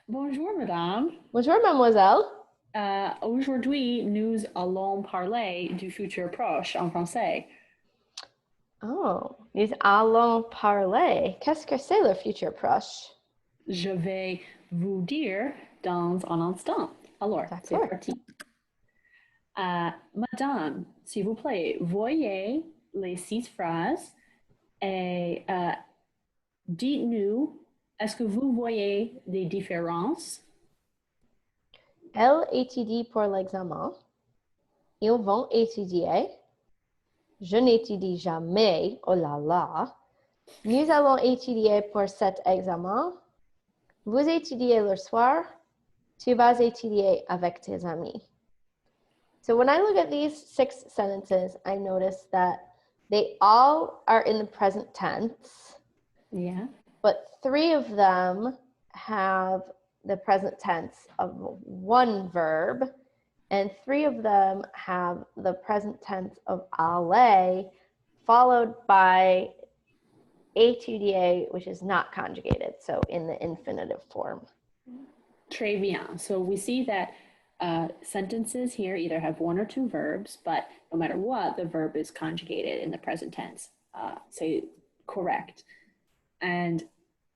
Bonjour, madame. Bonjour, mademoiselle. Aujourd'hui, nous allons parler du futur proche en français. Oh, nous allons parler. Qu'est-ce que c'est le futur proche? Je vais vous dire dans un instant. Alors, c'est D'accord. parti. Madame, s'il vous plaît, voyez les six phrases et dites-nous, est-ce que vous voyez des différences? Elle étudie pour l'examen. Ils vont étudier. Je n'étudie jamais. Oh là là. Nous allons étudier pour cet examen. Vous étudiez le soir. Tu vas étudier avec tes amis. So when I look at these 6 sentences, I notice that they all are in the present tense. Yeah. But 3 of them have the present tense of one verb, and 3 of them have the present tense of aller, followed by étudier, which is not conjugated, so in the infinitive form. Très bien. So we see that sentences here either have one or two verbs, but no matter what, the verb is conjugated in the present tense. So correct. And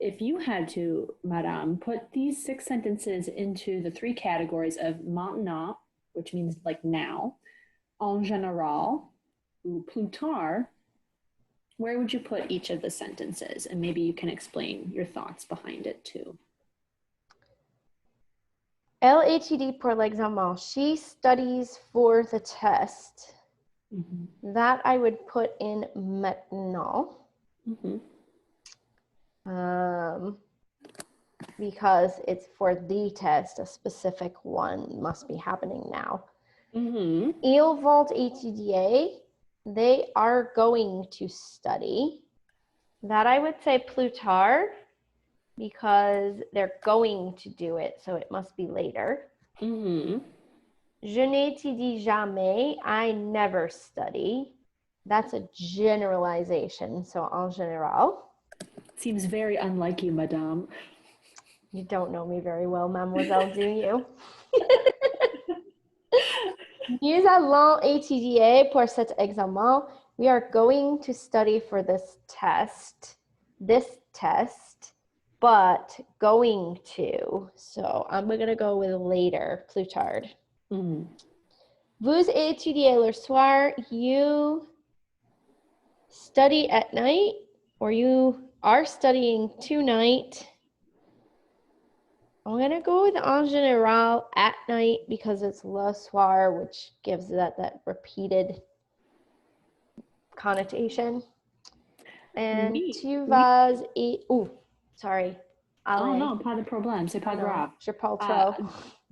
if you had to, Madame, put these 6 sentences into the 3 categories of maintenant, which means like now, en général, ou plus tard, where would you put each of the sentences? And maybe you can explain your thoughts behind it too. Elle étudie pour l'examen. She studies for the test. Mm-hmm. That I would put in maintenant. Mm-hmm. Because it's for the test, a specific one must be happening now. Mm-hmm. Ils vont étudier. They are going to study. That I would say plus tard, because they're going to do it, so it must be later. Mm-hmm. Je n'étudie jamais. I never study. That's a generalization, so en général. Seems very unlike you, madame. You don't know me very well, mademoiselle, do you? Nous allons étudier pour cet examen. We are going to study for this test, but going to. So I'm going to go with later, plus tard. Mm-hmm. Vous étudiez le soir. You study at night, or you are studying tonight. I'm going to go with en général at night because it's le soir, which gives that repeated connotation. And tu vas et... Oh, sorry. Oh, no, pas de problème. C'est pas grave. Je parle trop.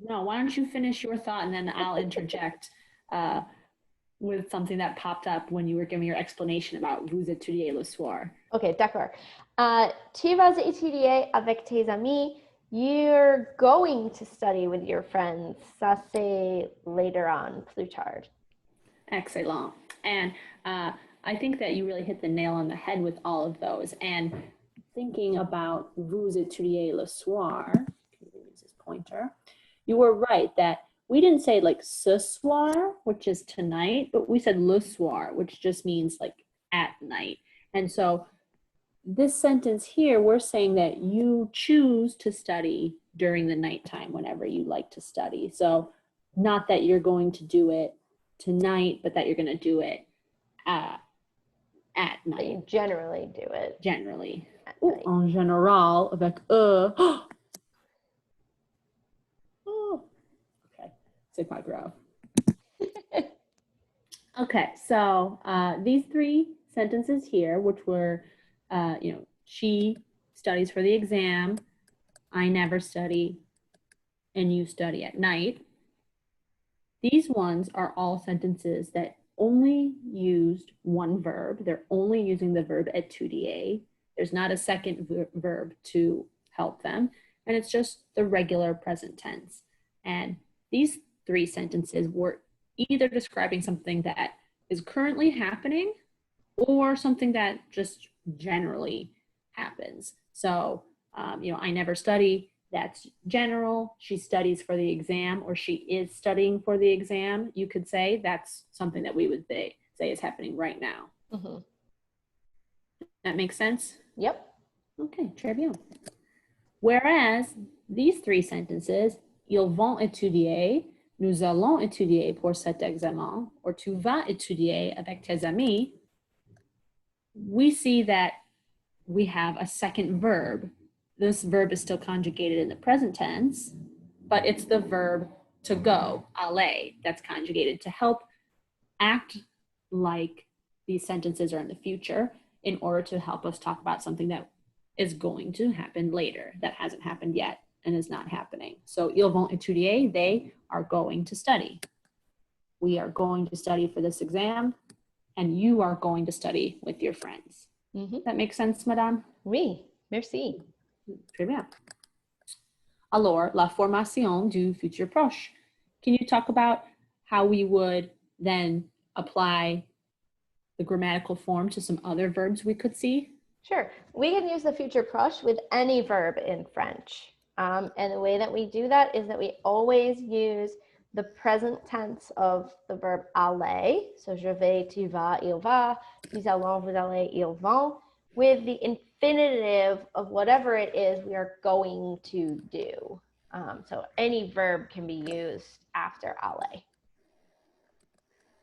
No, why don't you finish your thought and then I'll interject with something that popped up when you were giving your explanation about vous étudiez le soir. Okay, d'accord. Tu vas étudier avec tes amis. You're going to study with your friends. Ça, c'est later on, plus tard. Excellent. And I think that you really hit the nail on the head with all of those. And thinking about vous étudiez le soir, can you use this pointer? You were right that we didn't say like ce soir, which is tonight, but we said le soir, which just means like at night. And so this sentence here, we're saying that you choose to study during the nighttime whenever you like to study. So not that you're going to do it tonight, but that you're going to do it at night. You generally do it. Generally. Ooh, en général, avec oh, okay, c'est pas grave. Okay, so these 3 sentences here, which were, she studies for the exam, I never study, and you study at night. These ones are all sentences that only used one verb. They're only using the verb étudier. There's not a second verb to help them. And it's just the regular present tense. And these 3 sentences were either describing something that is currently happening or something that just generally happens. So, I never study, That's general. She studies for the exam, or she is studying for the exam. You could say that's something that we would say is happening right now. Mm-hmm. That makes sense? Yep. Okay, très bien. Whereas these three sentences, ils vont étudier, nous allons étudier pour cet examen, or tu vas étudier avec tes amis, we see that we have a second verb. This verb is still conjugated in the present tense, but it's the verb to go, aller, that's conjugated to help act like these sentences are in the future in order to help us talk about something that is going to happen later, that hasn't happened yet and is not happening. So, ils vont étudier, they are going to study. We are going to study for this exam, and you are going to study with your friends. Mm-hmm. That makes sense, madame? Oui, merci. Très bien. Alors, la formation du futur proche. Can you talk about how we would then apply the grammatical form to some other verbs we could see? Sure. We can use the future proche with any verb in French. And the way that we do that is that we always use the present tense of the verb aller. So je vais, tu vas, il va, nous allons, vous allez, ils vont, with the infinitive of whatever it is we are going to do. So any verb can be used after aller.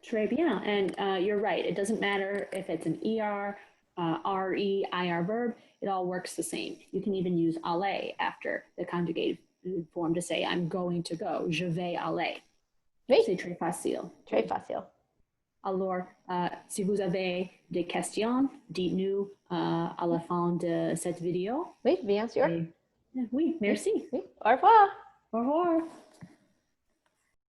Très bien. And you're right. It doesn't matter if it's an ER, RE, IR verb. It all works the same. You can even use aller after the conjugated form to say, I'm going to go. Je vais aller. Oui. C'est très facile. Très facile. Alors, si vous avez des questions, dites-nous à la fin de cette vidéo. Oui, bien sûr. Oui, merci. Oui. Au revoir. Au revoir.